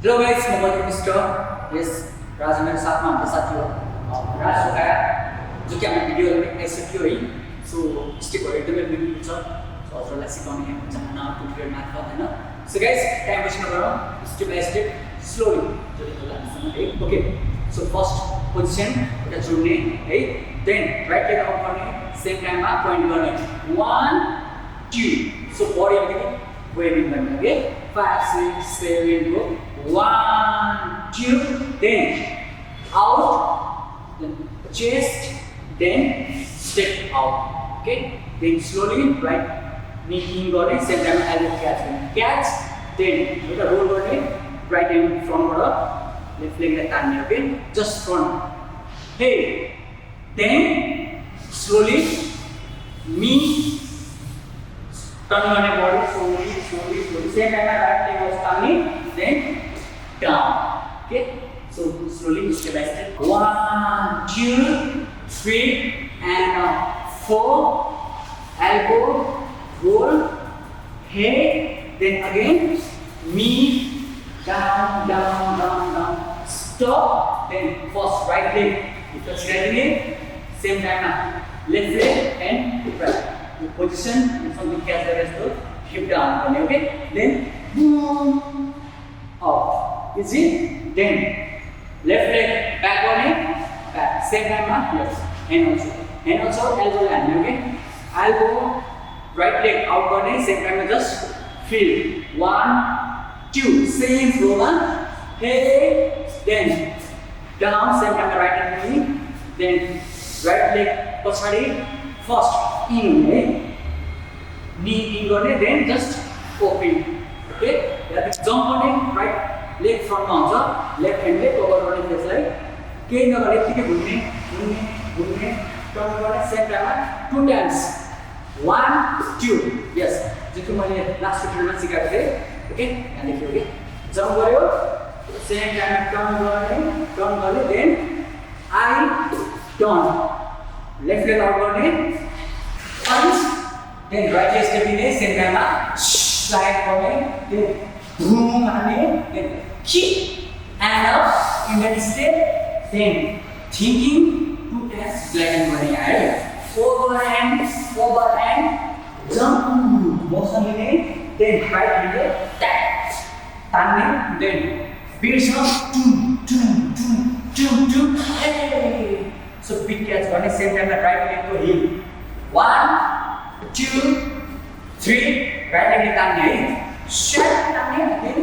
Hello guys, I'm Badri Bista. Yes, राज मेरे साथ में हमारे साथी हो राज रोकाया जो कि हमें वीडियो में ऐसे क्यों हुई सो स्टिक हो एकदम बिल्कुल छ सो हजुरलाई सिकाउने चाहना ट्युटोरियल मार्फत हैन सो गाइस टाइम वेस्ट नगरौँ स्टेप बाइ स्टेप स्लोली जति लाग्छ है ओके सो फर्स्ट पोजिसन एउटा जोड्ने है देन राइट लेग अप गर्ने सेम टाइममा पोइन्ट गर्ने 1 2 सो बडी अलिकति वेभिङ गर्ने okay 5 6 7 go 1 2 then out then chest then step out okay then slowly right knee in गर्ने same time elbow catch then एउटा roll गर्ने right hand front बाट left leg लाई तान्ने okay just front hey then slowly knee turn गर्ने body slowly same time right leg was तान्ने then down okay so slowly step by step 1 2 3 and 4 elbow roll head then again knee down stop then first right leg you touch right leg same time now left leg and right the position and from the catch the rest of hip down okay then boom up easy then left leg back on it back same time now yes and also elbow land okay elbow right leg out on it same time just feel 1 2 same flow one hey then down same time right knee then right leg पछाडी first in knee in गर्ने then just open okay jump गर्ने right leg front मा हुन्छ left hand ले cover गर्ने त्यसलाई केही नगरे यतिकै घुम्ने टर्न गर्ने सेम टाइममा 2 times 1 2 यस जस्तो मैले लास्ट ट्युटोरियलमा सिकाएको थिएँ ओके यहाँ देखियो ओके जम्प गर्यो सेम टाइममा टर्न गर्ने then I turn left leg out गर्ने punch then right leg step in same टाइममा slide गर्ने then boom हाने then kick and up in that step then thinking 2 times black and white है overhand jump motion लिने then right hand tap तान्ने then beat up hey so beat catch गर्ने same time right leg को heel 1 2 3 right leg तान्ने है shut तान्ने then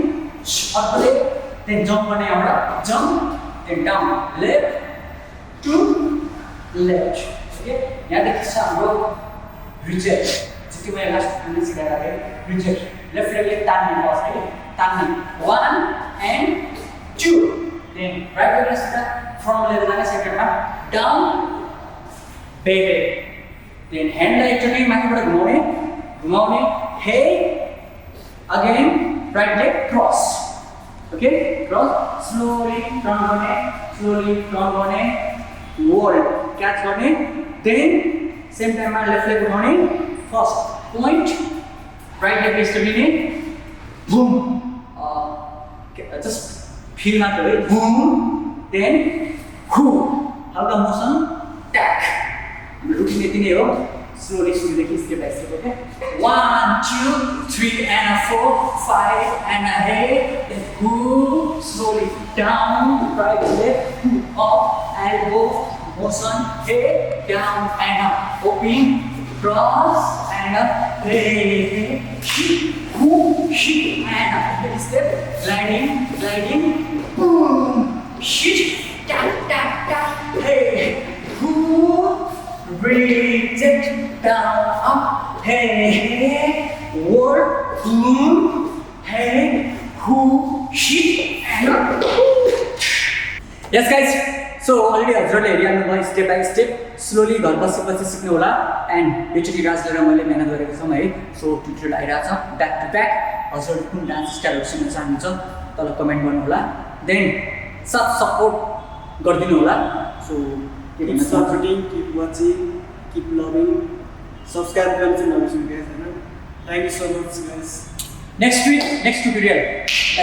up leg then jump गर्ने एउटा jump then down left to left okay यहाँ देखिन्छ हाम्रो रिजेक्ट जति मैले लास्ट भिडियोमा सिकाएको थिएँ रिजेक्ट लेफ्ट लेग तान्ने फर्स्ट है तान्ने 1 and 2 then right leg सिधा फ्रन्ट लेग जाने सेकेन्डमा डाउन बेबे then hand लाई एकचोटि माथिबाट घुमाउने हे again right leg cross okay cross slowly turn गर्ने wall catch गर्ने then same time मा left leg उठाउने first point right leg step लिने boom just feel मात्र है boom then हल्का मोसन tap रुटिन यति नै हो slowly देखि step by step okay 1 2 3 and 4 5 and ahead then slowly down right leg up elbow motion head down and up open cross and up hey and up step gliding boom tap hey breathe it down up hey word boom hey and up yes guys so already हजुरले हेरिहाल्नुभयो step by step slowly घर बसेपछि सिक्नु होला end योचोटि राजले र मैले मेहनत गरेको छौँ है सो ट्युटोरियल आइरहेको छ ब्याक टु ब्याक हजुरले कुन डान्स स्टाइलहरू सिक्न चाहनुहुन्छ तल कमेन्ट गर्नु होला देन सब सपोर्ट गरिदिनु होला सो keep supporting, keep watching, keep loving, subscribe to the channel. Thank you so much guys. Next tutorial.